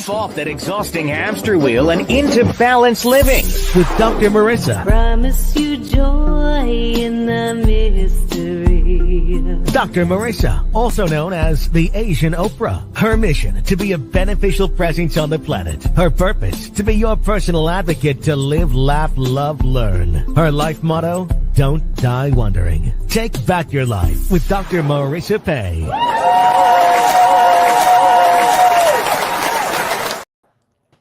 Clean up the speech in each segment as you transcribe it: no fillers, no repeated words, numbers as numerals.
Get off that exhausting hamster wheel and into balanced living with Dr. Marissa. Promise you joy in the mystery. Dr. Marissa, also known as the Asian Oprah. Her mission, to be a beneficial presence on the planet. Her purpose, to be your personal advocate to live, laugh, love, learn. Her life motto, don't die wondering. Take back your life with Dr. Marissa Pay.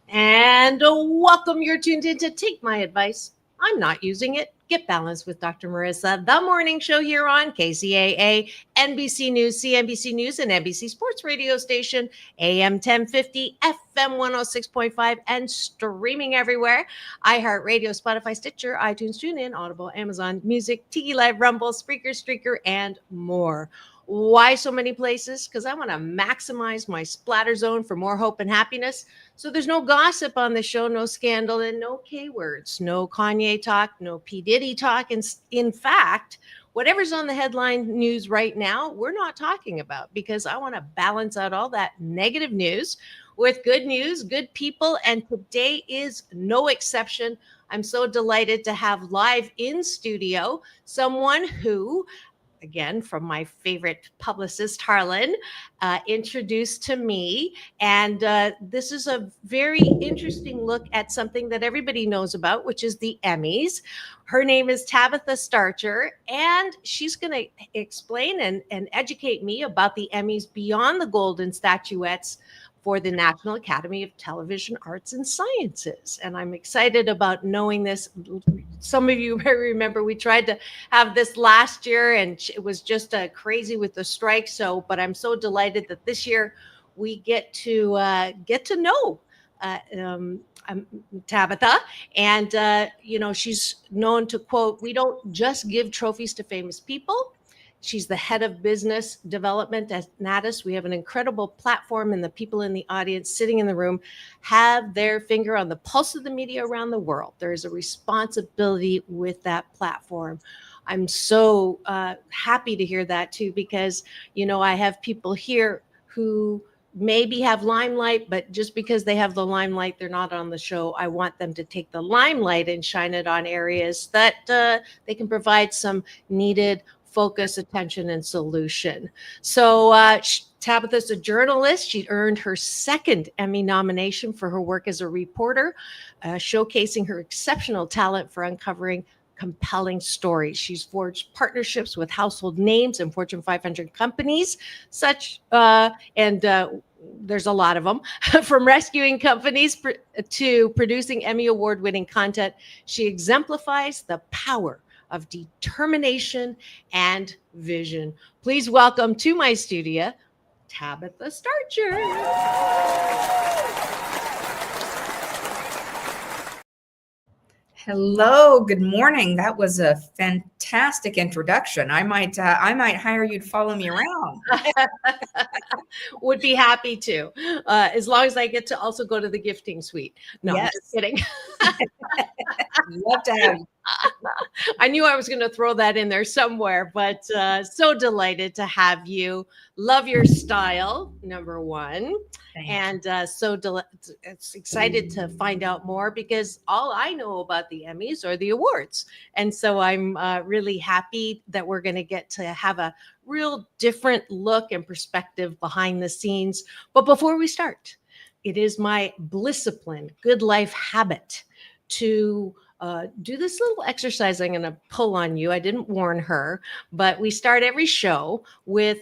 And welcome. You're tuned in to Take My Advice. I'm not using it. Get Balanced with Dr. Marissa, the morning show here on KCAA, NBC News, CNBC News, and NBC Sports Radio Station, AM 1050, FM 106.5, and streaming everywhere. iHeartRadio, Spotify, Stitcher, iTunes, TuneIn, Audible, Amazon Music, Tiki Live, Rumble, Spreaker, Streaker, and more. Why so many places? Because I want to maximize my splatter zone for more hope and happiness. So there's no gossip on the show, no scandal, and no K words, no Kanye talk, no P. Diddy talk. And in fact, whatever's on the headline news right now, we're not talking about, because I want to balance out all that negative news with good news, good people. And today is no exception. I'm so delighted to have live in studio someone who, again, from my favorite publicist, Harlan, introduced to me. And this is a very interesting look at something that everybody knows about, which is the Emmys. Her name is Tabatha Starcher, and she's going to explain and educate me about the Emmys beyond the golden statuettes for the National Academy of Television Arts and Sciences. And I'm excited about knowing this. Some of you may remember we tried to have this last year, and it was just crazy with the strike. But I'm so delighted that this year we get to know Tabatha. And, she's known to quote, "We don't just give trophies to famous people." She's the head of business development at NATAS. We have an incredible platform, and the people in the audience sitting in the room have their finger on the pulse of the media around the world. There is a responsibility with that platform. I'm so happy to hear that too, because, I have people here who maybe have limelight, but just because they have the limelight, they're not on the show. I want them to take the limelight and shine it on areas that they can provide some needed focus, attention, and solution. So Tabatha's a journalist. She earned her second Emmy nomination for her work as a reporter, showcasing her exceptional talent for uncovering compelling stories. She's forged partnerships with household names and Fortune 500 companies, there's a lot of them, from rescuing companies to producing Emmy Award-winning content. She exemplifies the power of determination and vision. Please welcome to my studio, Tabatha Starcher. Hello, good morning. That was a fantastic introduction. I might hire you to follow me around. Would be happy to, as long as I get to also go to the gifting suite. No, yes. I'm just kidding. Love to have you. I knew I was going to throw that in there somewhere, but so delighted to have you. Love your style, number one. Thanks. And it's excited to find out more, because all I know about the Emmys are the awards. And so I'm really happy that we're going to get to have a real different look and perspective behind the scenes. But before we start, it is my Blisscipline good life habit to do this little exercise I'm going to pull on you. I didn't warn her, but we start every show with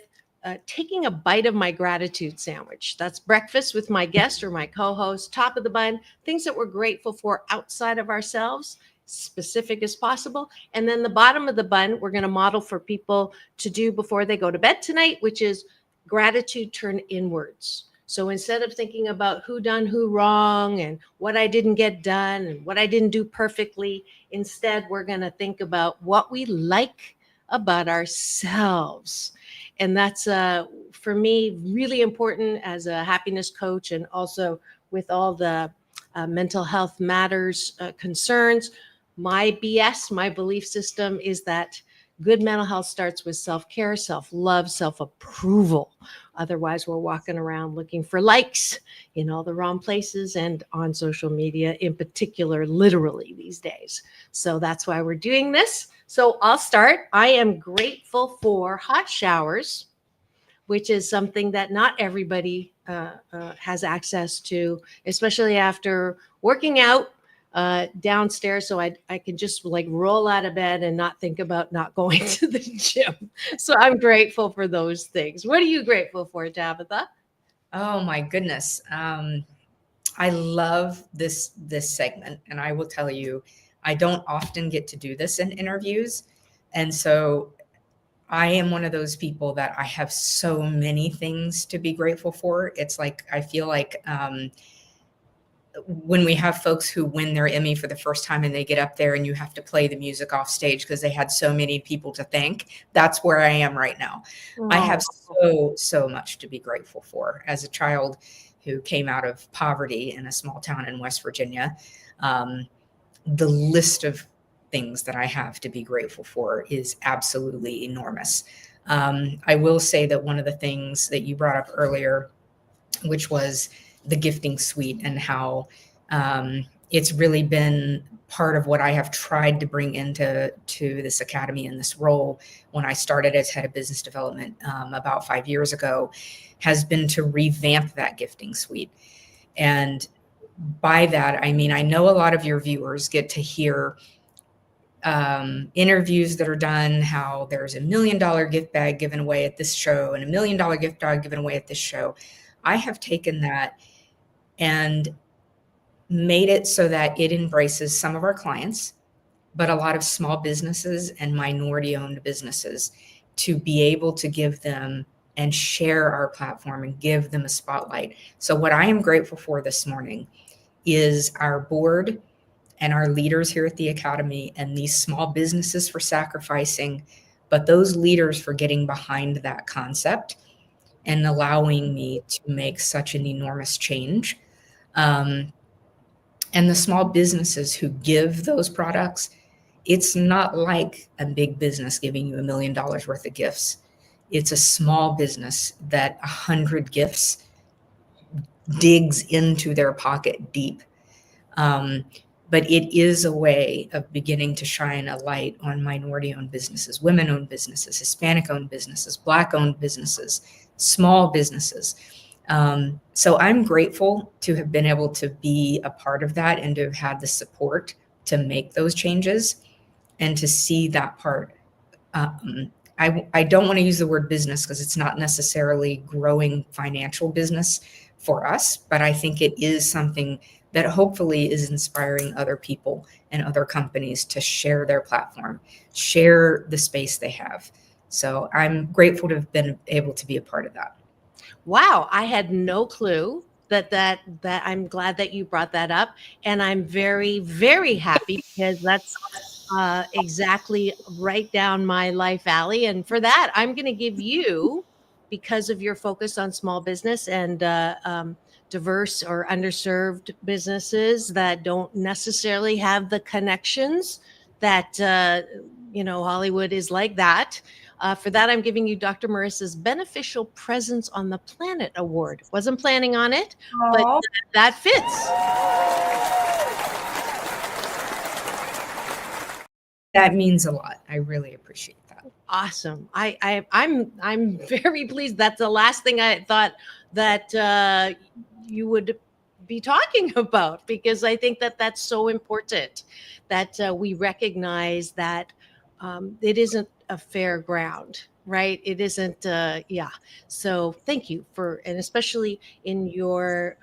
taking a bite of my gratitude sandwich. That's breakfast with my guest or my co-host, top of the bun, things that we're grateful for outside of ourselves, specific as possible. And then the bottom of the bun, we're going to model for people to do before they go to bed tonight, which is gratitude turned inwards. So instead of thinking about who done who wrong and what I didn't get done and what I didn't do perfectly, instead, we're going to think about what we like about ourselves. And that's, for me, really important as a happiness coach, and also with all the mental health matters concerns. My BS, my belief system is that good mental health starts with self-care, self-love, self-approval. Otherwise, we're walking around looking for likes in all the wrong places and on social media in particular, literally these days. So that's why we're doing this. So I'll start. I am grateful for hot showers, which is something that not everybody has access to, especially after working out downstairs. So I can just like roll out of bed and not think about not going to the gym. So I'm grateful for those things. What are you grateful for, Tabatha? Oh my goodness. I love this segment, and I will tell you, I don't often get to do this in interviews. And so I am one of those people that I have so many things to be grateful for. It's like, I feel like when we have folks who win their Emmy for the first time and they get up there and you have to play the music off stage because they had so many people to thank, that's where I am right now. I have so much to be grateful for. As a child who came out of poverty in a small town in West Virginia, the list of things that I have to be grateful for is absolutely enormous. I will say that one of the things that you brought up earlier, which was the gifting suite, and how it's really been part of what I have tried to bring into this academy and this role when I started as head of business development about 5 years ago, has been to revamp that gifting suite. And by that, I mean, I know a lot of your viewers get to hear interviews that are done, how there's $1 million gift bag given away at this show and $1 million gift bag given away at this show. I have taken that and made it so that it embraces some of our clients, but a lot of small businesses and minority-owned businesses, to be able to give them and share our platform and give them a spotlight. So what I am grateful for this morning is our board and our leaders here at the Academy, and these small businesses for sacrificing, but those leaders for getting behind that concept and allowing me to make such an enormous change. And the small businesses who give those products, it's not like a big business giving you $1 million worth of gifts. It's a small business that 100 gifts digs into their pocket deep. But it is a way of beginning to shine a light on minority-owned businesses, women-owned businesses, Hispanic-owned businesses, Black-owned businesses, small businesses. So I'm grateful to have been able to be a part of that and to have had the support to make those changes and to see that part. I don't want to use the word business because it's not necessarily growing financial business for us, but I think it is something that hopefully is inspiring other people and other companies to share their platform, share the space they have. So I'm grateful to have been able to be a part of that. Wow, I had no clue that I'm glad that you brought that up, and I'm very, very happy because that's exactly right down my life alley. And for that, I'm going to give you, because of your focus on small business and diverse or underserved businesses that don't necessarily have the connections that Hollywood is like that. For that, I'm giving you Dr. Marissa's Beneficial Presence on the Planet Award. Wasn't planning on it, but that fits. That means a lot. I really appreciate that. Awesome. I'm very pleased. That's the last thing I thought that you would be talking about, because I think that that's so important that we recognize that it isn't a fair ground, right? It isn't. So thank you for, and especially in your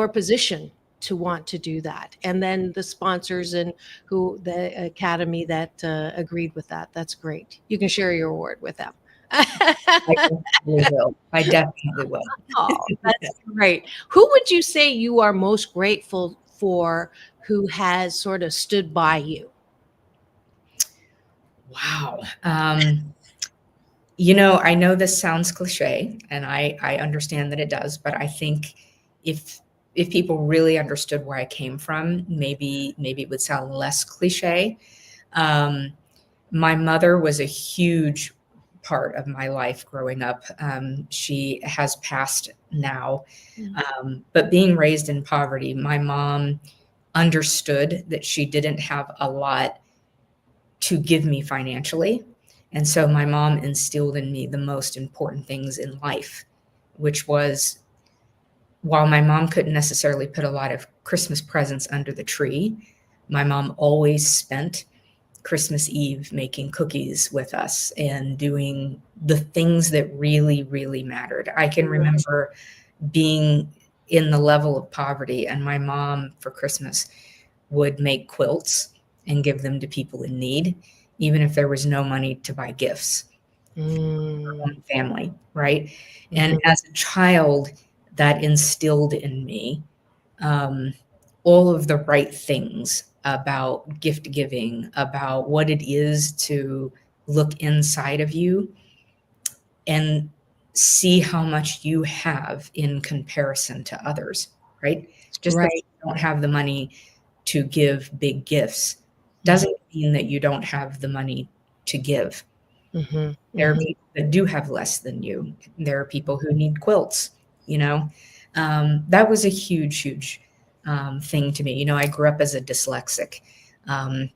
position to want to do that, and then the sponsors and the academy that agreed with that. That's great. You can share your award with them. I definitely will. Oh, that's great. Who would you say you are most grateful for, who has sort of stood by you? Wow. I know this sounds cliche, and I understand that it does, but I think if people really understood where I came from, maybe it would sound less cliche. My mother was a huge part of my life growing up. She has passed now, but being raised in poverty, my mom understood that she didn't have a lot to give me financially. And so my mom instilled in me the most important things in life, which was, while my mom couldn't necessarily put a lot of Christmas presents under the tree, my mom always spent Christmas Eve making cookies with us and doing the things that really, really mattered. I can remember being in the level of poverty, and my mom for Christmas would make quilts and give them to people in need, even if there was no money to buy gifts for her own family, right? And as a child, that instilled in me all of the right things about gift giving, about what it is to look inside of you and see how much you have in comparison to others, right? Just that you don't have the money to give big gifts doesn't mean that you don't have the money to give. There are people that do have less than you. There are people who need quilts, you know. That was a huge, huge thing to me. You know, I grew up as a dyslexic.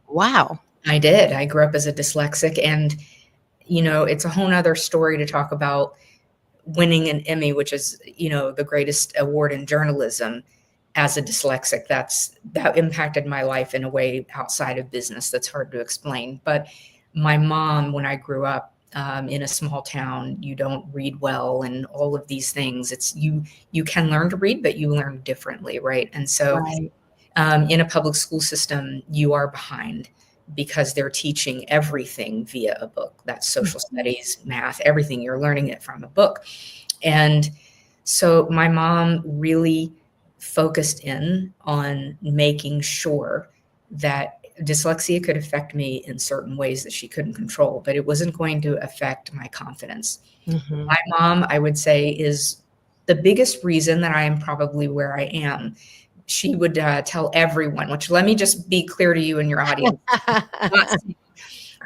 Wow. I did. I grew up as a dyslexic, and, you know, it's a whole nother story to talk about winning an Emmy, which is, you know, the greatest award in journalism, as a dyslexic. That impacted my life in a way outside of business that's hard to explain. But my mom, when I grew up in a small town, you don't read well and all of these things. It's you can learn to read, but you learn differently, right? And so in a public school system, you are behind because they're teaching everything via a book. That's social studies, math, everything. You're learning it from a book. And so my mom really focused in on making sure that dyslexia could affect me in certain ways that she couldn't control, but it wasn't going to affect my confidence. My mom, I would say, is the biggest reason that I am probably where I am. She would tell everyone, which, let me just be clear to you and your audience,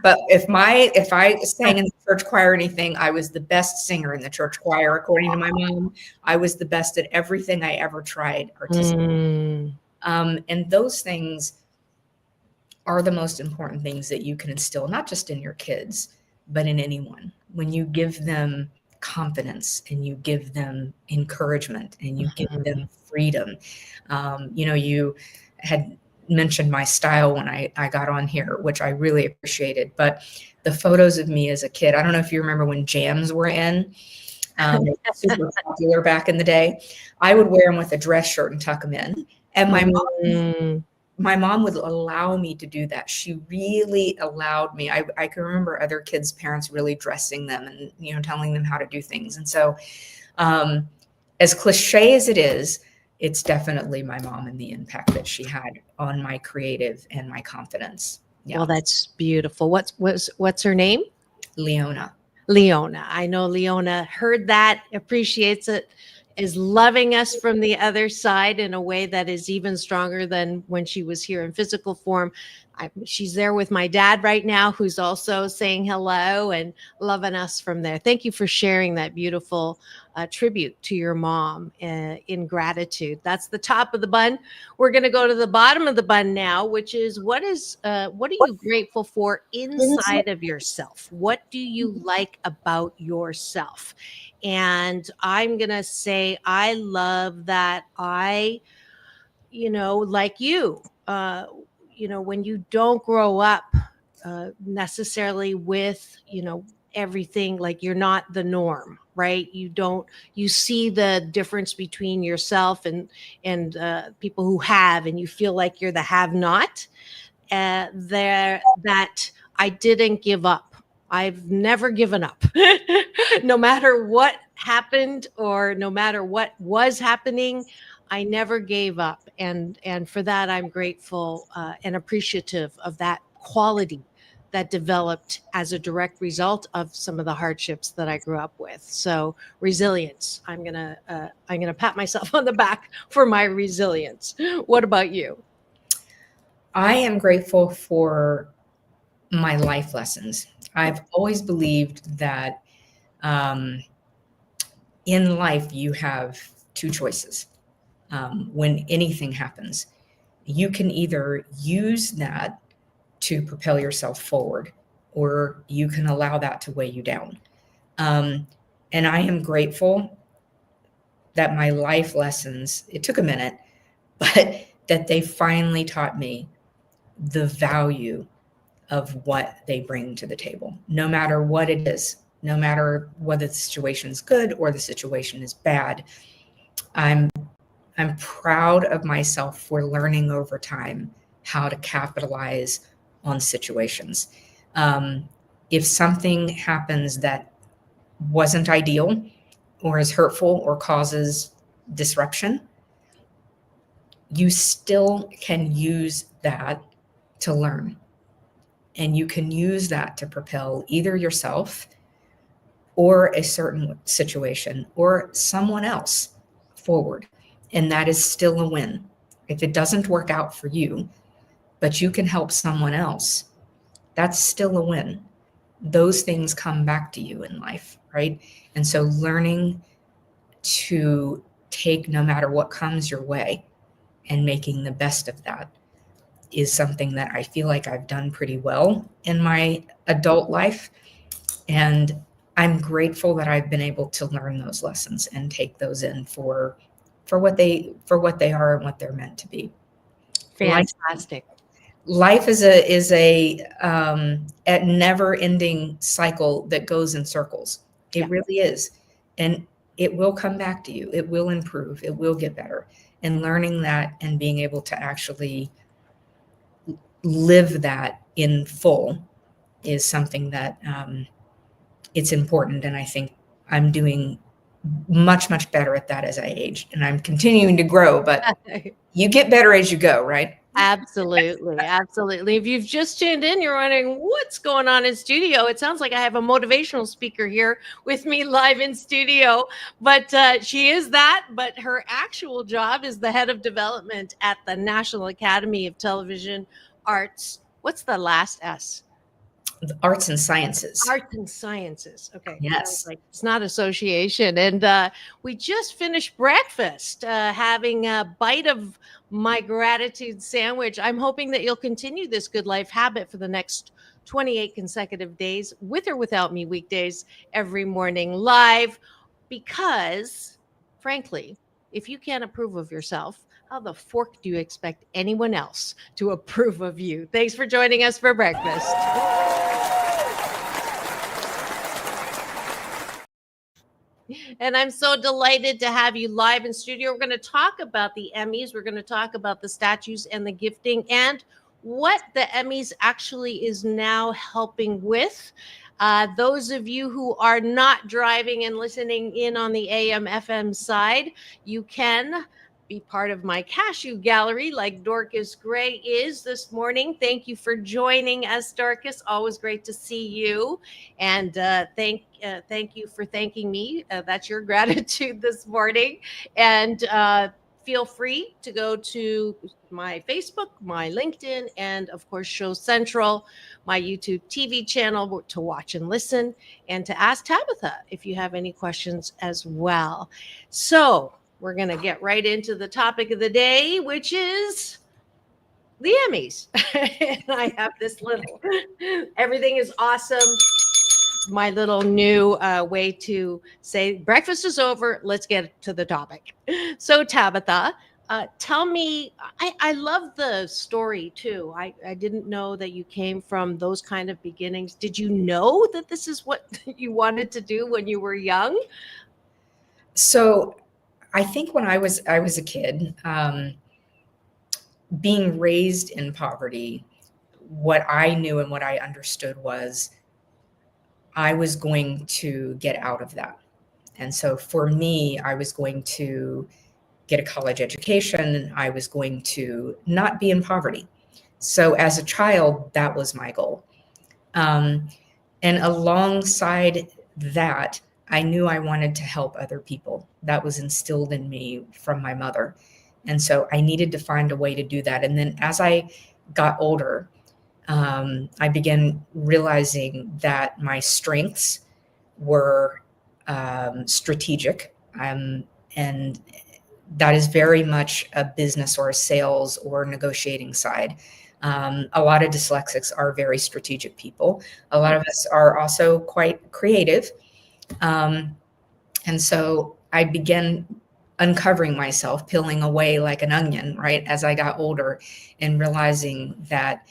but if I sang in the church choir or anything, I was the best singer in the church choir. According to my mom, I was the best at everything I ever tried artistically. And those things are the most important things that you can instill, not just in your kids, but in anyone. When you give them confidence and you give them encouragement and you give them freedom. You know, you had mentioned my style when I got on here, which I really appreciated, but the photos of me as a kid, I don't know if you remember when jams were in, super popular back in the day. I would wear them with a dress shirt and tuck them in. And my mom would allow me to do that. She really allowed me. I can remember other kids' parents really dressing them and, you know, telling them how to do things. And so as cliche as it is, it's definitely my mom and the impact that she had on my creative and my confidence. Yeah. Well, that's beautiful. What's her name? Leona. Leona. I know Leona heard that, appreciates it, is loving us from the other side in a way that is even stronger than when she was here in physical form. She's there with my dad right now, who's also saying hello and loving us from there. Thank you for sharing that beautiful tribute to your mom in gratitude. That's the top of the bun. We're going to go to the bottom of the bun now, which is what are you grateful for inside of yourself? What do you like about yourself? And I'm going to say, I love that I, like you, when you don't grow up necessarily with, everything, like you're not the norm, right? You see the difference between yourself and people who have, and you feel like you're the have not, that I didn't give up. I've never given up. No matter what happened or no matter what was happening, I never gave up. And for that, I'm grateful and appreciative of that quality that developed as a direct result of some of the hardships that I grew up with. So resilience, I'm gonna pat myself on the back for my resilience. What about you? I am grateful for my life lessons. I've always believed that in life you have two choices. When anything happens, you can either use that to propel yourself forward, or you can allow that to weigh you down. And I am grateful that my life lessons, it took a minute, but that they finally taught me the value of what they bring to the table, no matter what it is, no matter whether the situation is good or the situation is bad. I'm proud of myself for learning over time how to capitalize on situations. If something happens that wasn't ideal or is hurtful or causes disruption, you still can use that to learn. And you can use that to propel either yourself or a certain situation or someone else forward. And that is still a win. If it doesn't work out for you, but you can help someone else, that's still a win. Those things come back to you in life, right? And so learning to take no matter what comes your way and making the best of that is something that I feel like I've done pretty well in my adult life. And I'm grateful that I've been able to learn those lessons and take those in for what they are and what they're meant to be. Fantastic. Life is a never ending cycle that goes in circles. It really is. And it will come back to you. It will improve. It will get better. And learning that and being able to actually live that in full is something that it's important. And I think I'm doing much, much better at that as I age, and I'm continuing to grow, but you get better as you go, right? Absolutely. Absolutely. If you've just tuned in, you're wondering what's going on in studio. It sounds like I have a motivational speaker here with me live in studio, but she is that, but her actual job is the head of development at the National Academy of Television Arts. What's the last S? Arts and Sciences. Arts and Sciences. Okay. Yes. Like it's not association. And we just finished breakfast, having a bite of my gratitude sandwich. I'm hoping that you'll continue this good life habit for the next 28 consecutive days, with or without me, weekdays, every morning live, because frankly, if you can't approve of yourself, how the fork do you expect anyone else to approve of you? Thanks for joining us for breakfast. And I'm so delighted to have you live in studio. We're going to talk about the Emmys. We're going to talk about the statues and the gifting and what the Emmys actually is now helping with. Those of you who are not driving and listening in on the AM FM side, you can be part of my cashew gallery like Dorcas Gray is this morning. Thank you for joining us, Dorcas. Always great to see you. And thank you for thanking me. That's your gratitude this morning. And feel free to go to my Facebook, my LinkedIn, and of course, Show Central, my YouTube TV channel to watch and listen, and to ask Tabatha if you have any questions as well. So we're going to get right into the topic of the day, which is the Emmys. And I have this little, everything is awesome. My little new way to say breakfast is over. Let's get to the topic. So Tabatha, tell me, I love the story too. I didn't know that you came from those kind of beginnings. Did you know that this is what you wanted to do when you were young? So I think when I was a kid, being raised in poverty, what I knew and what I understood was I was going to get out of that. And so for me, I was going to get a college education. I was going to not be in poverty. So as a child, that was my goal. And alongside that, I knew I wanted to help other people. That was instilled in me from my mother. And so I needed to find a way to do that. And then as I got older, I began realizing that my strengths were strategic, and that is very much a business or a sales or negotiating side. A lot of dyslexics are very strategic people. A lot of us are also quite creative. And so I began uncovering myself, peeling away like an onion, right, as I got older, and realizing that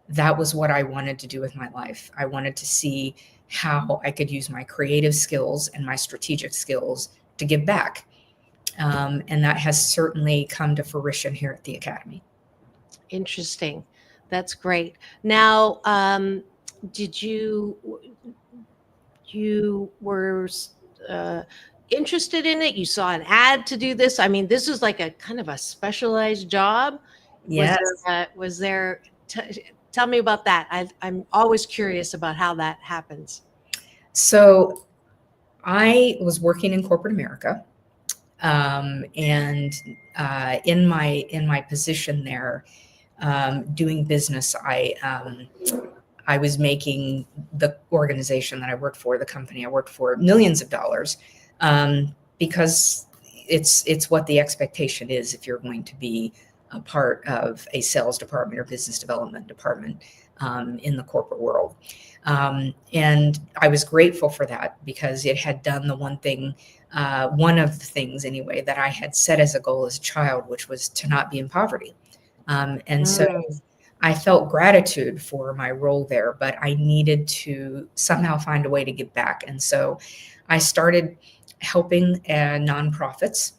that was what I wanted to do with my life. I wanted to see how I could use my creative skills and my strategic skills to give back. And that has certainly come to fruition here at the Academy. Interesting. That's great. Now, did you were interested in it? You saw an ad to do this? I mean, this is like a kind of a specialized job. Yes. Was there tell me about that. I'm always curious about how that happens. So I was working in corporate America. And in my position there, doing business, I was making the organization that I worked for, the company I worked for, millions of dollars, because it's what the expectation is if you're going to be a part of a sales department or business development department in the corporate world. And I was grateful for that because it had done the one thing, one of the things anyway, that I had set as a goal as a child, which was to not be in poverty. So I felt gratitude for my role there, but I needed to somehow find a way to give back. And so I started helping nonprofits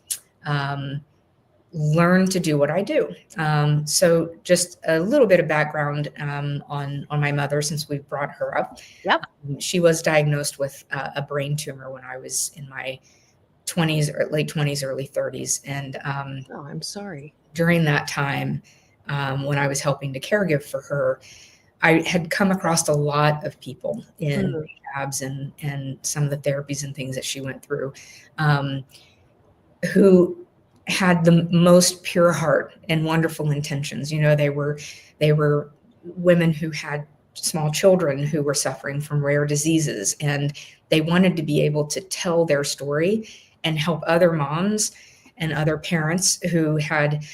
learn to do what I do. So just a little bit of background on my mother, since we brought her up. Yep. She was diagnosed with a brain tumor when I was in my 20s, or late 20s, early 30s. And oh, I'm sorry. During that time, when I was helping to caregive for her, I had come across a lot of people in rehabs and some of the therapies and things that she went through, who had the most pure heart and wonderful intentions. You know, they were women who had small children who were suffering from rare diseases, and they wanted to be able to tell their story and help other moms and other parents who had,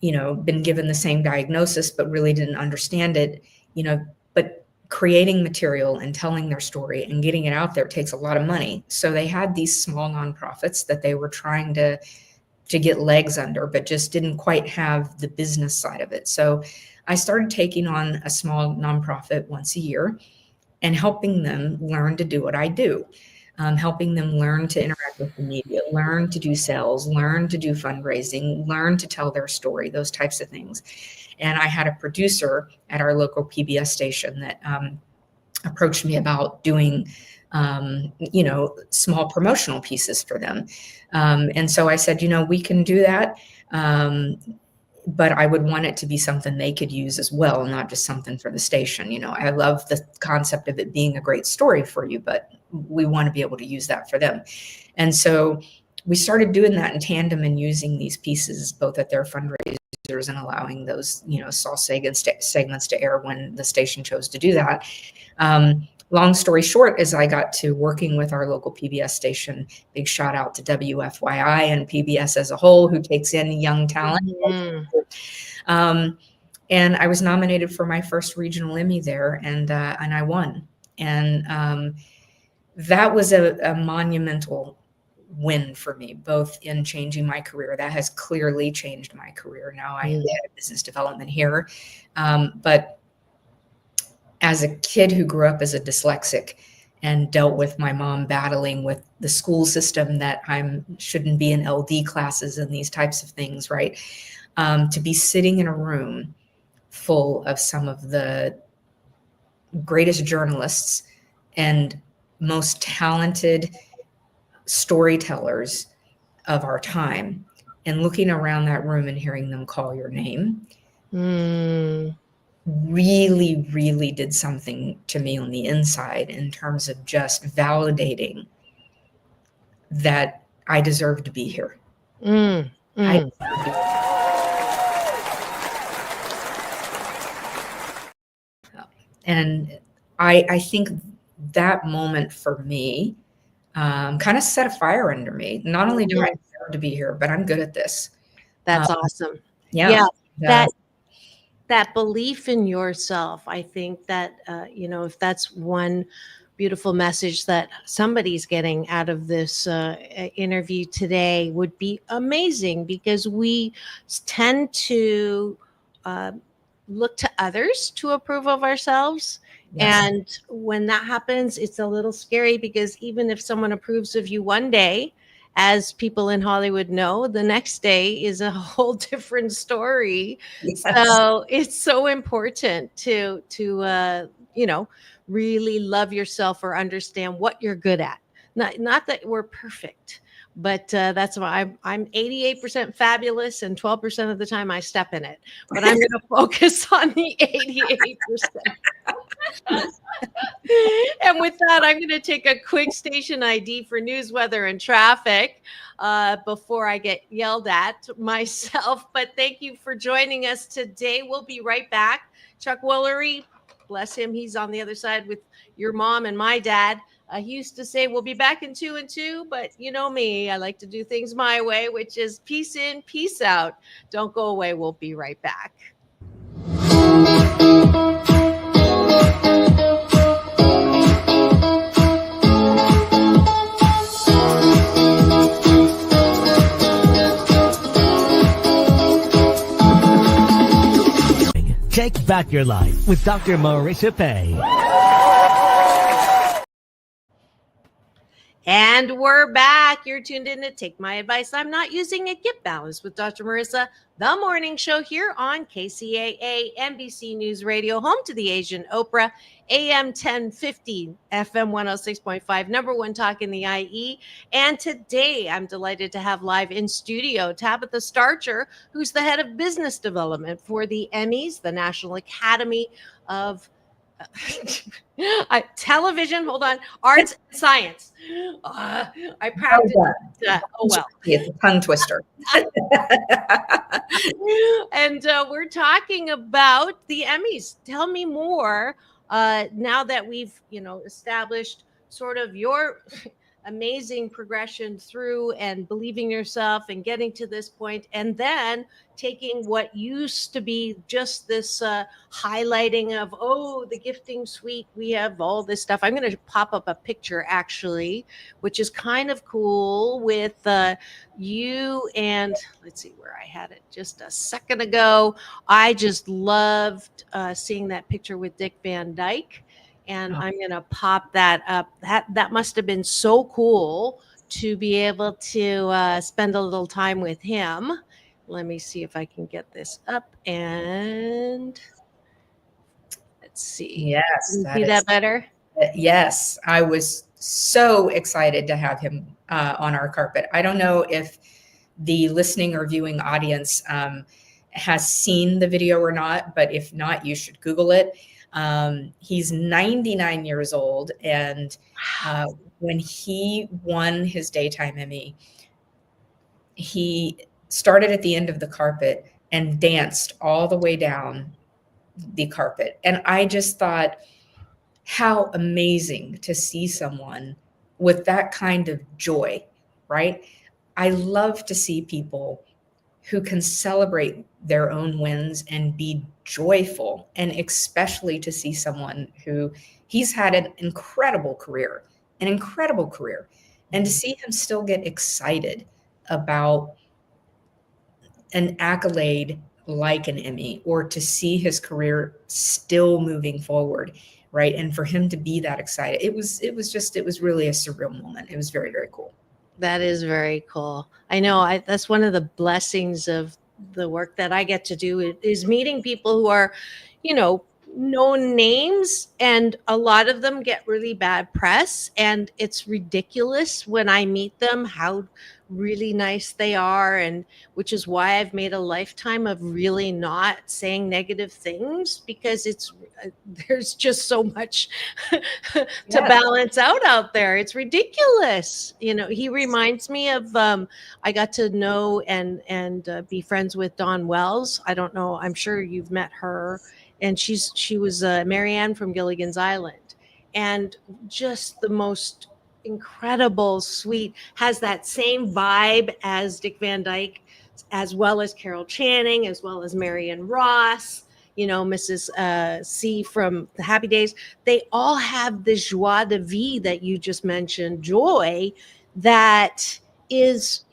you know, been given the same diagnosis but really didn't understand it, you know. But creating material and telling their story and getting it out there takes a lot of money. So they had these small nonprofits that they were trying to get legs under, but just didn't quite have the business side of it. So I started taking on a small nonprofit once a year and helping them learn to do what I do, helping them learn to interact with the media, learn to do sales, learn to do fundraising, learn to tell their story, those types of things. And I had a producer at our local PBS station that approached me about doing you know, small promotional pieces for them. And so I said, you know, we can do that. But I would want it to be something they could use as well, not just something for the station. You know, I love the concept of it being a great story for you, but we want to be able to use that for them. And so we started doing that in tandem and using these pieces both at their fundraisers and allowing those, you know, small segments to air when the station chose to do that. Long story short, as I got to working with our local PBS station, big shout out to WFYI and PBS as a whole, who takes in young talent. And I was nominated for my first regional Emmy there, and I won. And that was a monumental win for me, both in changing my career. That has clearly changed my career. Now I am head of business development here. But as a kid who grew up as a dyslexic and dealt with my mom battling with the school system that I shouldn't be in LD classes and these types of things, right? To be sitting in a room full of some of the greatest journalists and most talented storytellers of our time, and looking around that room and hearing them call your name, really, really did something to me on the inside in terms of just validating that I deserve to be here. I And I think that moment for me kind of set a fire under me. Not only do I deserve to be here, but I'm good at this. That's awesome. Yeah. That belief in yourself, I think that if that's one beautiful message that somebody's getting out of this interview today, would be amazing, because we tend to uh, look to others to approve of ourselves. Yes. And when that happens, it's a little scary, because even if someone approves of you one day, as people in Hollywood know, the next day is a whole different story. Yes. So it's so important to really love yourself, or understand what you're good at. Not that we're perfect, but that's why I'm 88% fabulous, and 12% of the time I step in it. But I'm going to focus on the 88%. And with that, I'm going to take a quick station ID for news, weather, and traffic before I get yelled at myself. But thank you for joining us today. We'll be right back. Chuck Woolery, bless him, he's on the other side with your mom and my dad. He used to say, we'll be back in 2 and 2, but you know me, I like to do things my way, which is peace in, peace out. Don't go away. We'll be right back. Take back your life with Dr. Marissa Pay. And we're back. You're tuned in to Take My Advice. I'm Not Using It. Get Balanced with Dr. Marissa, the morning show here on KCAA, NBC News Radio, home to the Asian Oprah, AM 1050, FM 106.5, #1 talk in the IE. And today I'm delighted to have live in studio Tabatha Starcher, who's the head of business development for the Emmys, the National Academy of television, arts and science. I practiced. It's a tongue twister. And we're talking about the Emmys. Tell me more now that we've established sort of your amazing progression through and believing yourself and getting to this point, and then taking what used to be just this highlighting of, the gifting suite, we have all this stuff. I'm going to pop up a picture actually, which is kind of cool, with you, and let's see where I had it just a second ago. I just loved seeing that picture with Dick Van Dyke. And I'm going to pop that up. That must have been so cool to be able to spend a little time with him. Let me see if I can get this up. And let's see. Yes. See that better? Yes. I was so excited to have him on our carpet. I don't know if the listening or viewing audience has seen the video or not, but if not, you should Google it. He's 99 years old, and when he won his Daytime Emmy, he started at the end of the carpet and danced all the way down the carpet. And I just thought, how amazing to see someone with that kind of joy, right? I love to see people who can celebrate their own wins and be joyful, and especially to see someone who he's had an incredible career, and to see him still get excited about an accolade like an Emmy, or to see his career still moving forward, right? And for him to be that excited, it was really a surreal moment. It was very, very cool. That is very cool. I know that's one of the blessings of the work that I get to do, is meeting people who are, known names, and a lot of them get really bad press, and it's ridiculous when I meet them how really nice they are, and which is why I've made a lifetime of really not saying negative things, because there's just so much to balance out there. It's ridiculous. He reminds me of I got to know and be friends with Dawn Wells. I don't know, I'm sure you've met her. and she was Marianne from Gilligan's Island, and just the most incredible, sweet, has that same vibe as Dick Van Dyke, as well as Carol Channing, as well as Marion Ross, Mrs. C from the Happy Days. They all have the joie de vivre that you just mentioned, joy, that is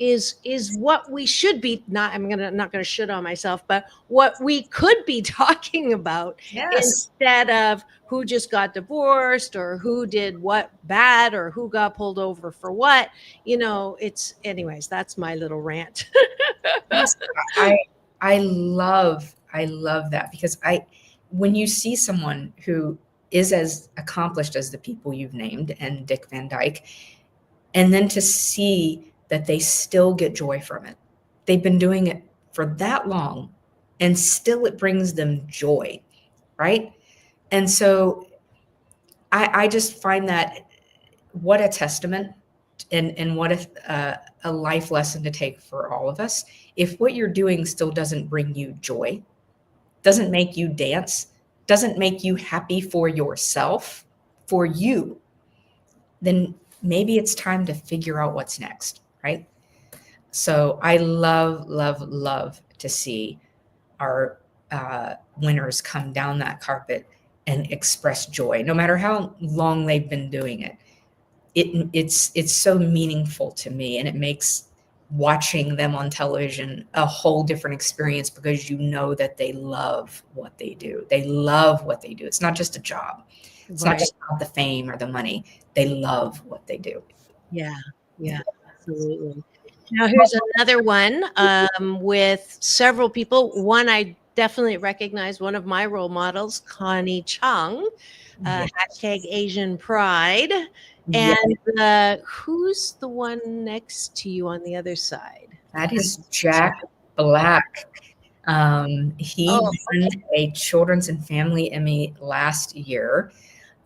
what we should be, not gonna shit on myself, but what we could be talking about, Yes. instead of who just got divorced or who did what bad or who got pulled over for what. It's, anyways, that's my little rant. Yes. I love that, because when you see someone who is as accomplished as the people you've named and Dick Van Dyke, and then to see that they still get joy from it. They've been doing it for that long, and still it brings them joy, right? And so I just find that, what a testament, and what a life lesson to take for all of us. If what you're doing still doesn't bring you joy, doesn't make you dance, doesn't make you happy for yourself, for you, then maybe it's time to figure out what's next, right? So I love, love, love to see our winners come down that carpet and express joy, no matter how long they've been doing it. It's so meaningful to me, and it makes watching them on television a whole different experience, because you know that they love what they do. They love what they do. It's not just a job. It's not just about the fame or the money. They love what they do. Yeah, absolutely. Now here's another one, with several people. One I definitely recognize, one of my role models, Connie Chung, hashtag Asian Pride. And who's the one next to you on the other side? That is Jack Black. He won a Children's and Family Emmy last year.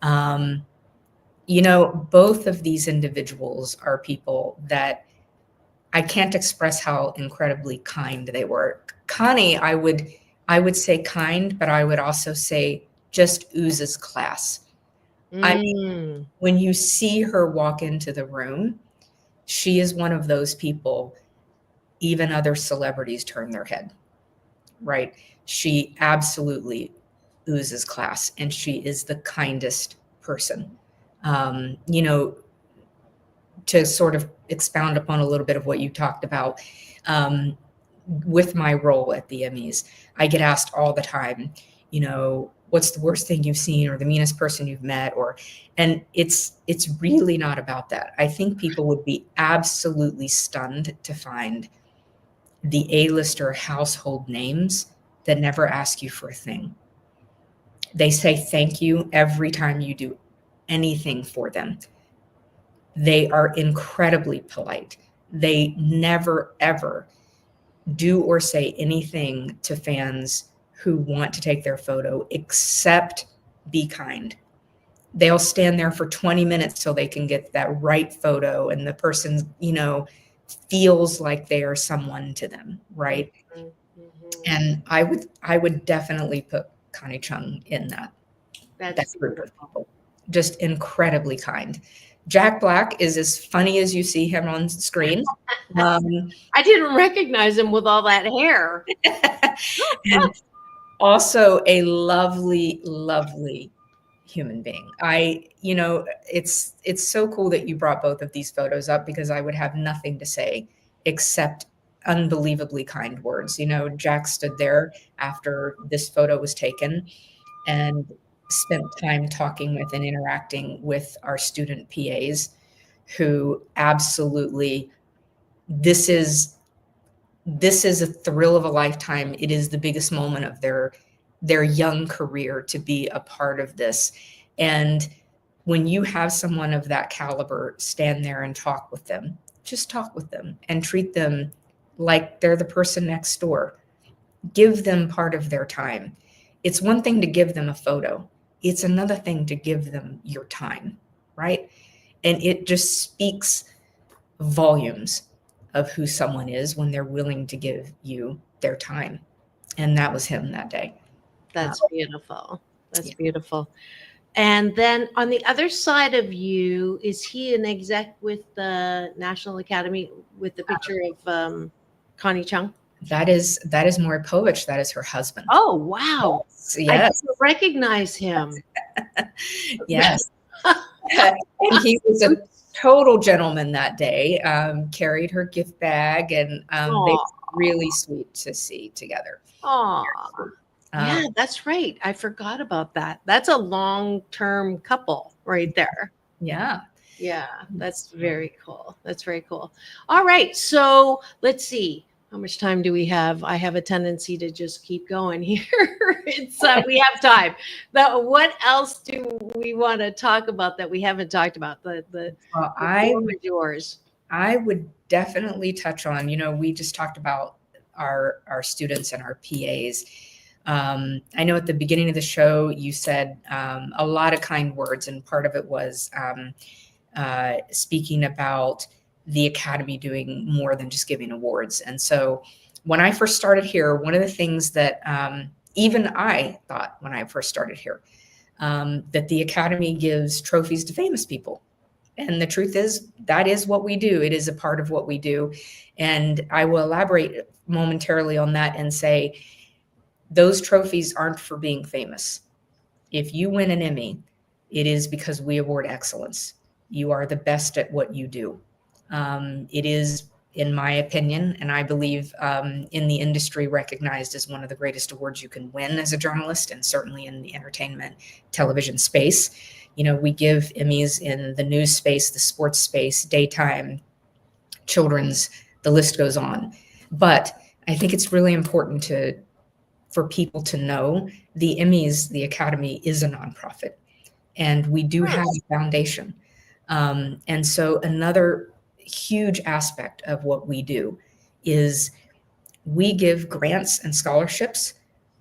Both of these individuals are people that I can't express how incredibly kind they were. Connie, I would say kind, but I would also say just oozes class. I mean, when you see her walk into the room, she is one of those people, even other celebrities turn their head, right? She absolutely oozes class, and she is the kindest person. To sort of expound upon a little bit of what you talked about, with my role at the Emmys, I get asked all the time, what's the worst thing you've seen, or the meanest person you've met, and it's really not about that. I think people would be absolutely stunned to find the A-lister household names that never ask you for a thing. They say thank you every time you do anything for them. They are incredibly polite. They never, ever do or say anything to fans who want to take their photo except be kind. They'll stand there for 20 minutes so they can get that right photo, and the person, feels like they are someone to them, right? And I would definitely put Connie Chung in that group of people. Just incredibly kind. Jack Black is as funny as you see him on screen. I didn't recognize him with all that hair. And also a lovely, lovely human being. It's so cool that you brought both of these photos up, because I would have nothing to say except unbelievably kind words. Jack stood there after this photo was taken and spent time talking with and interacting with our student PAs, who absolutely, this is a thrill of a lifetime. It is the biggest moment of their young career to be a part of this. And when you have someone of that caliber stand there and talk with them, just talk with them and treat them like they're the person next door. Give them part of their time. It's one thing to give them a photo. It's another thing to give them your time, right? And it just speaks volumes of who someone is when they're willing to give you their time. And that was him that day. That's beautiful. That's Yeah. beautiful. And then on the other side of you, is he an exec with the National Academy with the picture of Connie Chung? That is Maury Povich. That is her husband. Oh, wow. I Yes. didn't recognize him. Yes. And he was a total gentleman that day. Carried her gift bag, and they were really sweet to see together. Aw. Yeah, that's right. I forgot about that. That's a long-term couple right there. Yeah. Yeah, that's very cool. That's very cool. All right. So let's see. How much time do we have? I have a tendency to just keep going here. It's we have time. What else do we want to talk about that we haven't talked about? The floor is yours. I would definitely touch on, we just talked about our students and our PAs. I know at the beginning of the show, you said a lot of kind words, and part of it was speaking about the Academy doing more than just giving awards. And so when I first started here, one of the things that even I thought when I first started here, that the Academy gives trophies to famous people. And the truth is, that is what we do. It is a part of what we do. And I will elaborate momentarily on that and say, those trophies aren't for being famous. If you win an Emmy, it is because we award excellence. You are the best at what you do. It is, in my opinion, and I believe in the industry, recognized as one of the greatest awards you can win as a journalist, and certainly in the entertainment television space. We give Emmys in the news space, the sports space, daytime, children's, the list goes on. But I think it's really important for people to know the Emmys, the Academy, is a nonprofit, and we do have a foundation. And so another huge aspect of what we do is we give grants and scholarships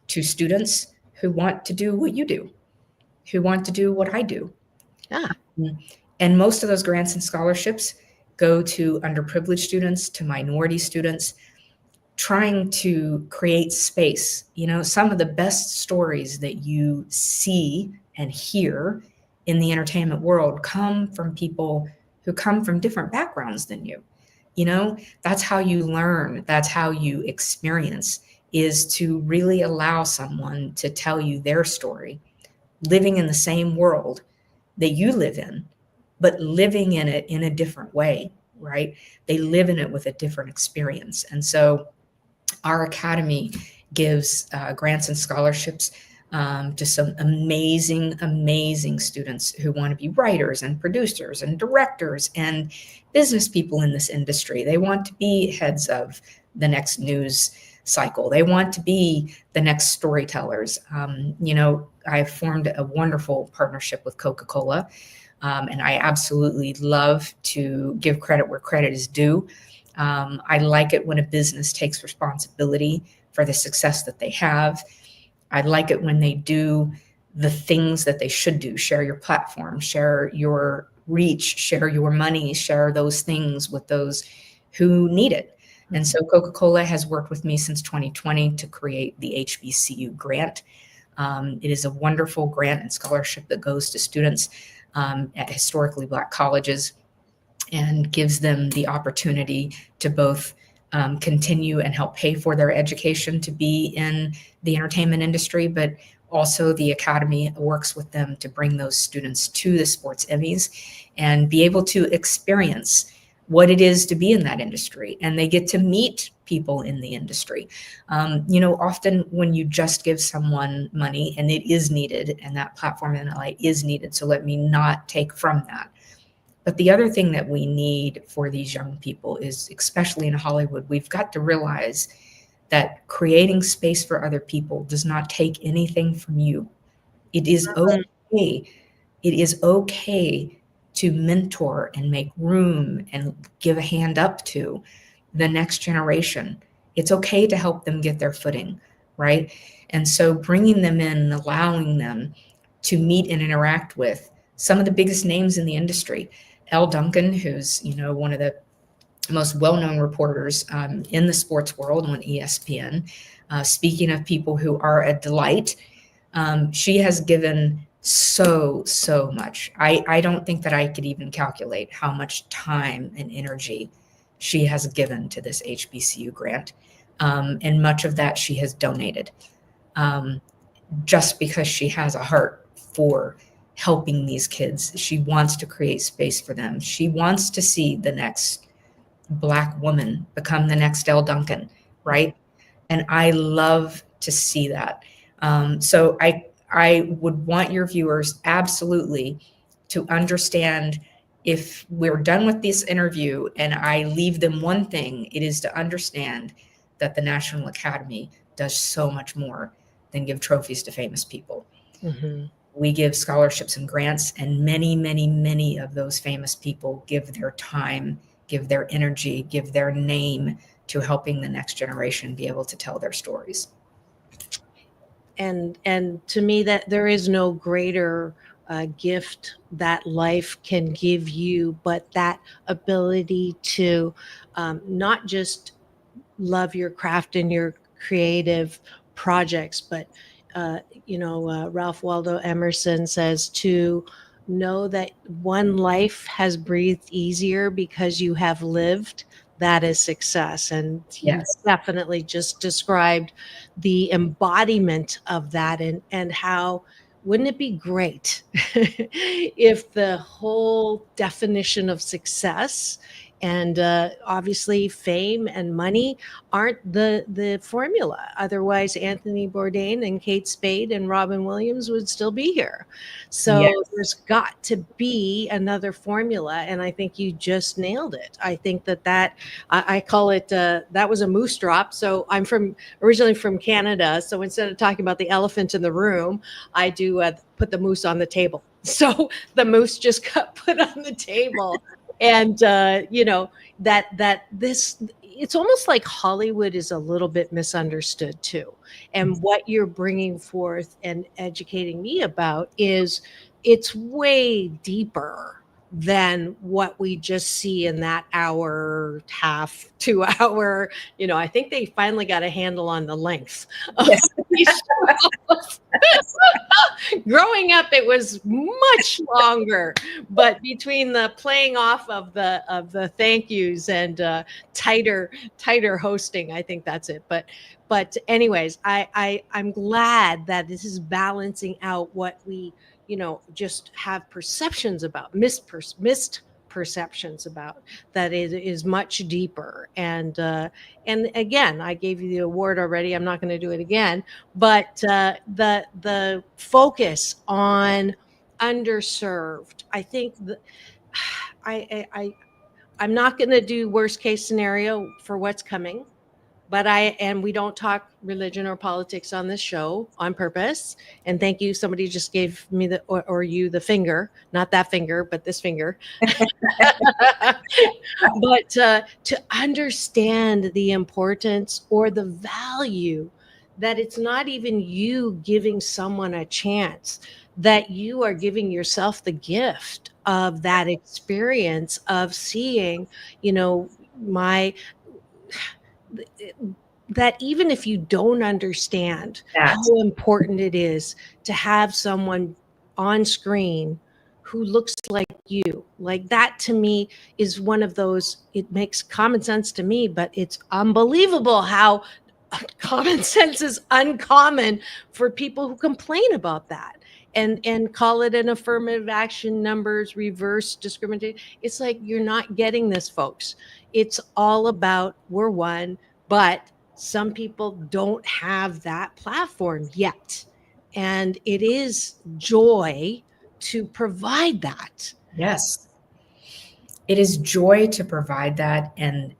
to students who want to do what you do, who want to do what I do. Yeah. And most of those grants and scholarships go to underprivileged students, to minority students, trying to create space. Some of the best stories that you see and hear in the entertainment world come from people who come from different backgrounds than you. That's how you learn. That's how you experience, is to really allow someone to tell you their story, living in the same world that you live in, but living in it in a different way, right? They live in it with a different experience. And so our Academy gives grants and scholarships to some amazing, amazing students who want to be writers and producers and directors and business people in this industry. They want to be heads of the next news cycle. They want to be the next storytellers. I've formed a wonderful partnership with Coca-Cola, and I absolutely love to give credit where credit is due. I like it when a business takes responsibility for the success that they have. I like it when they do the things that they should do. Share your platform, share your reach, share your money, share those things with those who need it. And so Coca-Cola has worked with me since 2020 to create the HBCU grant. It is a wonderful grant and scholarship that goes to students at historically Black colleges and gives them the opportunity to both continue and help pay for their education to be in the entertainment industry, but also the Academy works with them to bring those students to the Sports Emmys and be able to experience what it is to be in that industry. And they get to meet people in the industry. Often when you just give someone money, and it is needed, and that platform in LA is needed, so let me not take from that. But the other thing that we need for these young people is, especially in Hollywood, we've got to realize that creating space for other people does not take anything from you. It is okay. It is okay to mentor and make room and give a hand up to the next generation. It's okay to help them get their footing, right? And so bringing them in and allowing them to meet and interact with some of the biggest names in the industry. Elle Duncan, who's one of the most well-known reporters in the sports world on ESPN. Speaking of people who are a delight, She has given so much. I don't think that I could even calculate how much time and energy she has given to this HBCU grant. And much of that she has donated, just because she has a heart for helping these kids. She wants to create space for them. She wants to see the next Black woman become the next Elle Duncan, right? And I love to see that. So I would want your viewers absolutely to understand, if we're done with this interview and I leave them one thing, it is to understand that the National Academy does so much more than give trophies to famous people. Mm-hmm. We give scholarships and grants, and many of those famous people give their time, give their energy, give their name to helping the next generation be able to tell their stories. And to me, that there is no greater gift that life can give you, but that ability to not just love your craft and your creative projects, but Ralph Waldo Emerson says to know that one life has breathed easier because you have lived. That is success. And you Yes. definitely just described the embodiment of that, and how wouldn't it be great if the whole definition of success and obviously fame and money aren't the formula. Otherwise, Anthony Bourdain and Kate Spade and Robin Williams would still be here. So Yes. there's got to be another formula, and I think you just nailed it. I think that I call it that was a moose drop. So I'm originally from Canada. So instead of talking about the elephant in the room, I do put the moose on the table. So the moose just got put on the table. And that this, it's almost like Hollywood is a little bit misunderstood too. And what you're bringing forth and educating me about is it's way deeper than what we just see in that hour, half, 2 hour. I think they finally got a handle on the length of Yes. these shows. Growing up, it was much longer, but between the playing off of the thank yous and tighter hosting, I think that's it. But anyways, I'm glad that this is balancing out what we just have perceptions about, missed perceptions about, that it is much deeper. And again, I gave you the award already. I'm not going to do it again. But the focus on underserved, I think I'm not going to do worst case scenario for what's coming. But we don't talk religion or politics on this show on purpose. And thank you. Somebody just gave me or you the finger, not that finger, but this finger. But to understand the importance or the value that it's not even you giving someone a chance, that you are giving yourself the gift of that experience of seeing, that even if you don't understand how important it is to have someone on screen who looks like you, like that, to me is one of those, it makes common sense to me, but it's unbelievable how common sense is uncommon for people who complain about that and call it an affirmative action, numbers, reverse discrimination. It's like, you're not getting this, folks. It's all about we're one, but some people don't have that platform yet. And it is joy to provide that. Yes. It is joy to provide that. And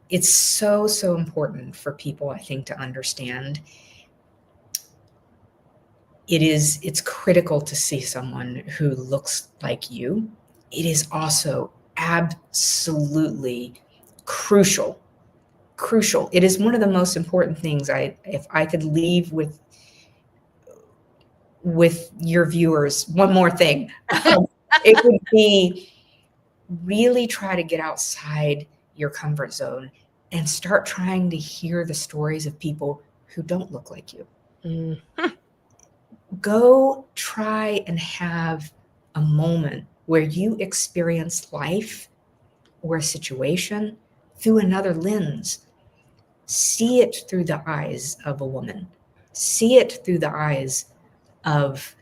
it's so important for people, I think, to understand. It's critical to see someone who looks like you. It is also absolutely crucial. It is one of the most important things. If I could leave with your viewers one more thing, it would be really try to get outside your comfort zone and start trying to hear the stories of people who don't look like you. Mm. Go try and have a moment where you experience life or a situation through another lens. See it through the eyes of a woman. See it through the eyes of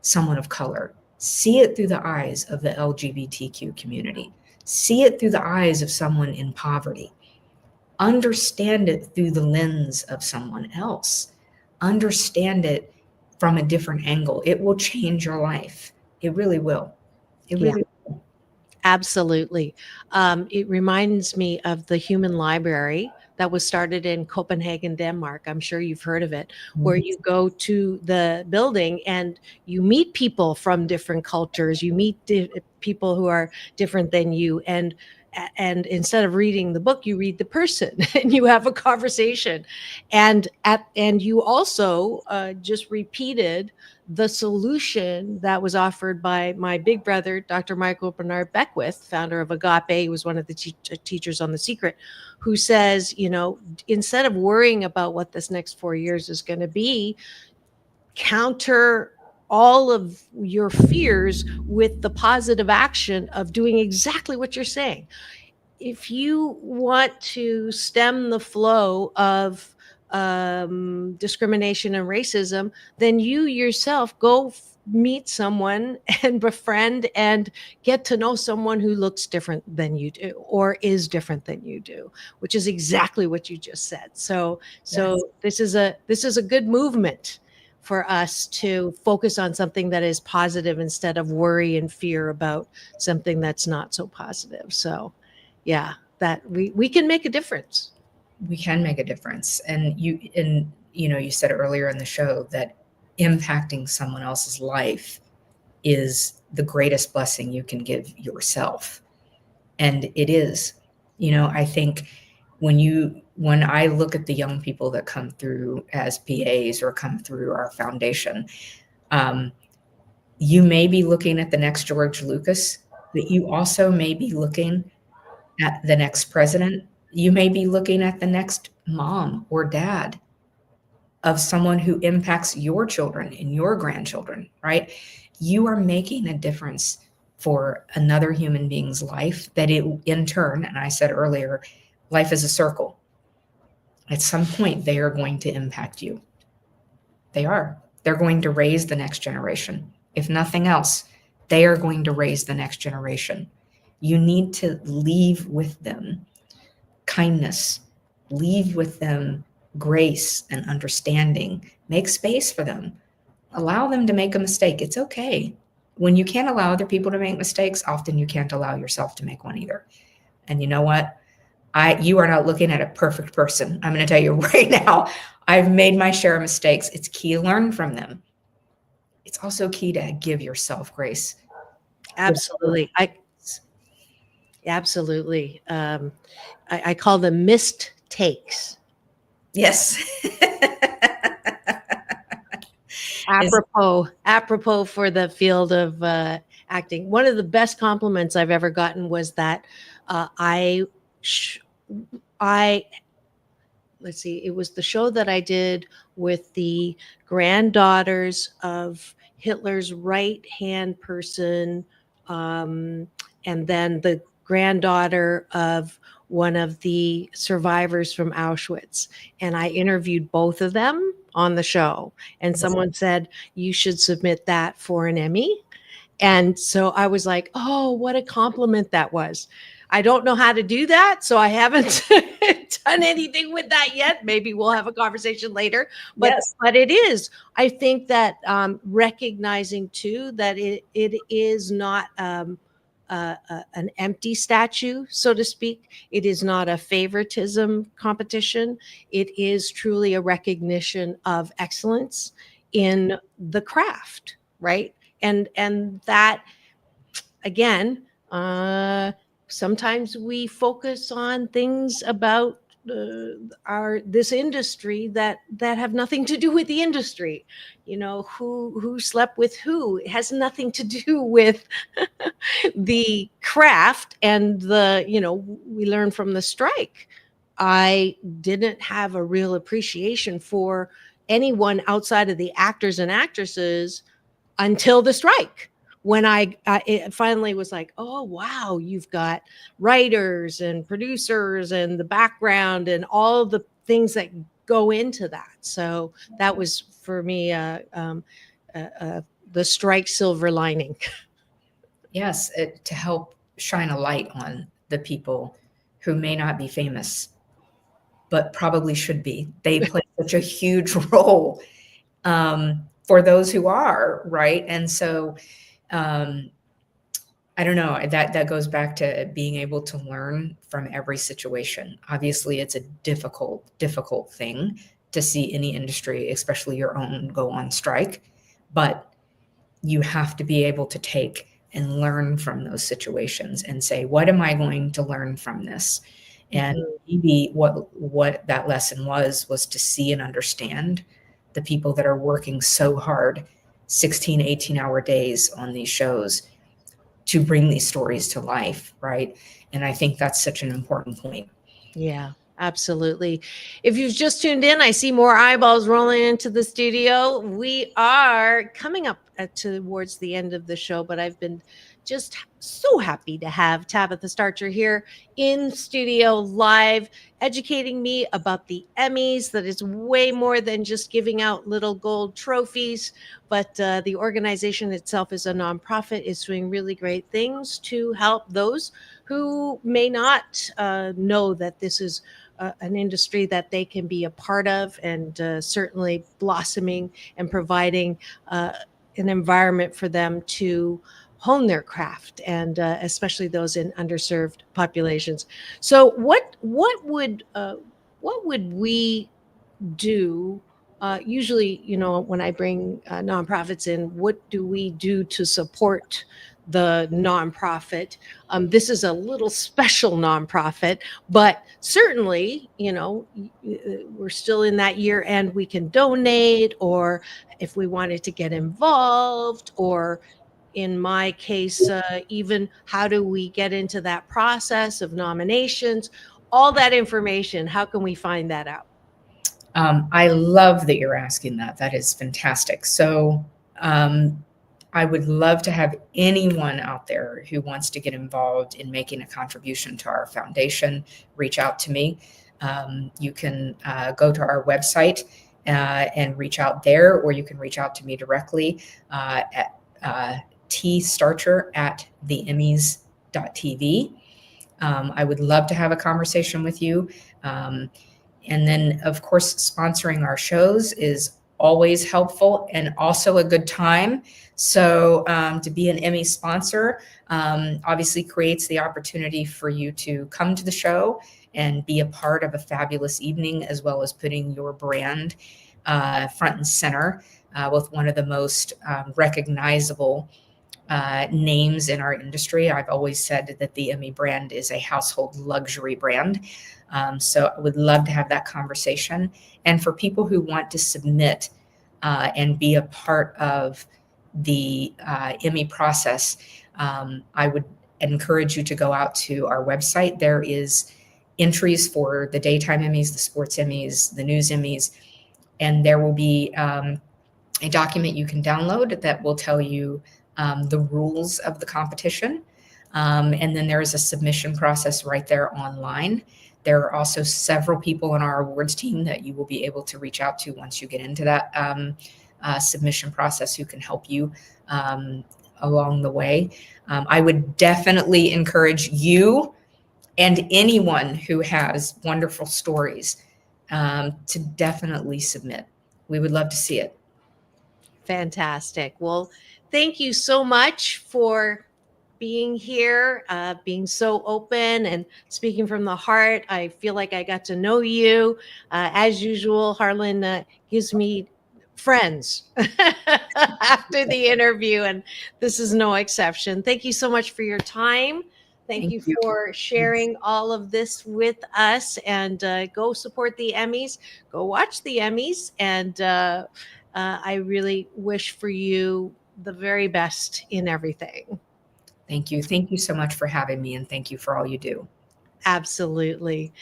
someone of color. See it through the eyes of the LGBTQ community. See it through the eyes of someone in poverty. Understand it through the lens of someone else. Understand it from a different angle. It will change your life. It really will. It Yeah. really Absolutely. It reminds me of the Human Library that was started in Copenhagen, Denmark. I'm sure you've heard of it, where will. you go to the building and you meet people from different cultures. You meet people who are different than you, and instead of reading the book, you read the person and you have a conversation. And you also just repeated the solution that was offered by my big brother, Dr. Michael Bernard Beckwith, founder of Agape. He was one of the teachers on The Secret, who says, instead of worrying about what this next 4 years is going to be, counter all of your fears with the positive action of doing exactly what you're saying. If you want to stem the flow of discrimination and racism, then you yourself go meet someone and befriend and get to know someone who looks different than you do or is different than you do, which is exactly what you just said. So this is a good movement for us to focus on something that is positive instead of worry and fear about something that's not so positive. So yeah, that we can make a difference. We can make a difference. And you said earlier in the show that impacting someone else's life is the greatest blessing you can give yourself. And it is. I think when I look at the young people that come through as PAs or come through our foundation, you may be looking at the next George Lucas, but you also may be looking at the next president. You may be looking at the next mom or dad of someone who impacts your children and your grandchildren, right? You are making a difference for another human being's life that it in turn, and I said earlier, life is a circle. At some point, they are going to impact you. They are. They're going to raise the next generation. If nothing else, they are going to raise the next generation. You need to leave with them kindness, leave with them grace and understanding, make space for them, allow them to make a mistake. It's okay. When you can't allow other people to make mistakes, often you can't allow yourself to make one either. And you know what? You are not looking at a perfect person. I'm going to tell you right now, I've made my share of mistakes. It's key to learn from them. It's also key to give yourself grace. Absolutely. Absolutely. I call them missed takes. Yes. Apropos for the field of acting. One of the best compliments I've ever gotten was that let's see, it was the show that I did with the granddaughters of Hitler's right-hand person, and then the granddaughter of one of the survivors from Auschwitz. And I interviewed both of them on the show. And someone said, you should submit that for an Emmy. And so I was like, oh, what a compliment that was. I don't know how to do that, so I haven't done anything with that yet. Maybe we'll have a conversation later. But Yes. But it is. I think that recognizing too that it is not an empty statue, so to speak. It is not a favoritism competition. It is truly a recognition of excellence in the craft, right? And that again. Sometimes we focus on things about this industry that have nothing to do with the industry. Who slept with who. It has nothing to do with the craft and we learned from the strike. I didn't have a real appreciation for anyone outside of the actors and actresses until the strike. When it finally was like, oh, wow, you've got writers and producers and the background and all the things that go into that. So that was for me the strike silver lining. Yes, to help shine a light on the people who may not be famous, but probably should be. They play such a huge role for those who are, right? And so I don't know, that goes back to being able to learn from every situation. Obviously, it's a difficult thing to see any industry, especially your own, go on strike, but you have to be able to take and learn from those situations and say, what am I going to learn from this? And maybe what that lesson was to see and understand the people that are working so hard, 16, 18-hour days on these shows to bring these stories to life, right? And I think that's such an important point. Yeah, absolutely. If you've just tuned in, I see more eyeballs rolling into the studio. We are coming up towards the end of the show, but I've been just so happy to have Tabatha Starcher here in studio live, educating me about the Emmys. That is way more than just giving out little gold trophies, but the organization itself is a nonprofit, is doing really great things to help those who may not know that this is an industry that they can be a part of, and certainly blossoming and providing an environment for them to hone their craft, and especially those in underserved populations. So what would we do? Usually, when I bring nonprofits in, what do we do to support the nonprofit? This is a little special nonprofit, but certainly, we're still in that year end. We can donate, or if we wanted to get involved, or in my case, even how do we get into that process of nominations? All that information, how can we find that out? I love that you're asking that. That is fantastic. So I would love to have anyone out there who wants to get involved in making a contribution to our foundation reach out to me. You can go to our website and reach out there, or you can reach out to me directly at tstarcher@theemmys.tv. I would love to have a conversation with you. And then, of course, sponsoring our shows is always helpful and also a good time. So to be an Emmy sponsor obviously creates the opportunity for you to come to the show and be a part of a fabulous evening, as well as putting your brand front and center with one of the most recognizable names in our industry. I've always said that the Emmy brand is a household luxury brand. So I would love to have that conversation. And for people who want to submit and be a part of the Emmy process, I would encourage you to go out to our website. There is entries for the Daytime Emmys, the Sports Emmys, the News Emmys, and there will be a document you can download that will tell you the rules of the competition. And then there is a submission process right there online. There are also several people on our awards team that you will be able to reach out to once you get into that submission process, who can help you along the way. I would definitely encourage you and anyone who has wonderful stories to definitely submit. We would love to see it. Fantastic. Well, thank you so much for being here, being so open and speaking from the heart. I feel like I got to know you. As usual, Harlan gives me friends after the interview, and this is no exception. Thank you so much for your time. Thank you for sharing all of this with us, and go support the Emmys, go watch the Emmys, and I really wish for you the very best in everything. Thank you. Thank you so much for having me, and thank you for all you do. Absolutely.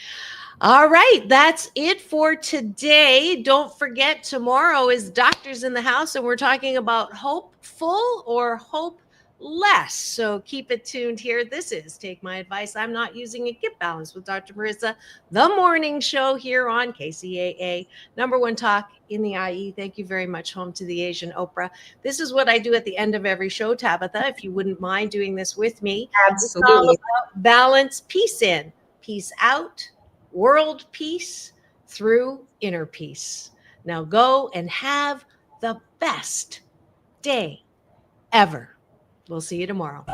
All right, that's it for today. Don't forget, tomorrow is Doctors in the House, and we're talking about hopeful or hopeless. So keep it tuned here. This is Take My Advice. I'm Not Using It. Get Balanced with Dr. Marissa, the morning show here on KCAA, number one talk in the IE. Thank you very much, home to the Asian Oprah. This is what I do at the end of every show, Tabatha, if you wouldn't mind doing this with me. It's all Absolutely. about balance, peace in, peace out, world peace through inner peace. Now go and have the best day ever. We'll see you tomorrow.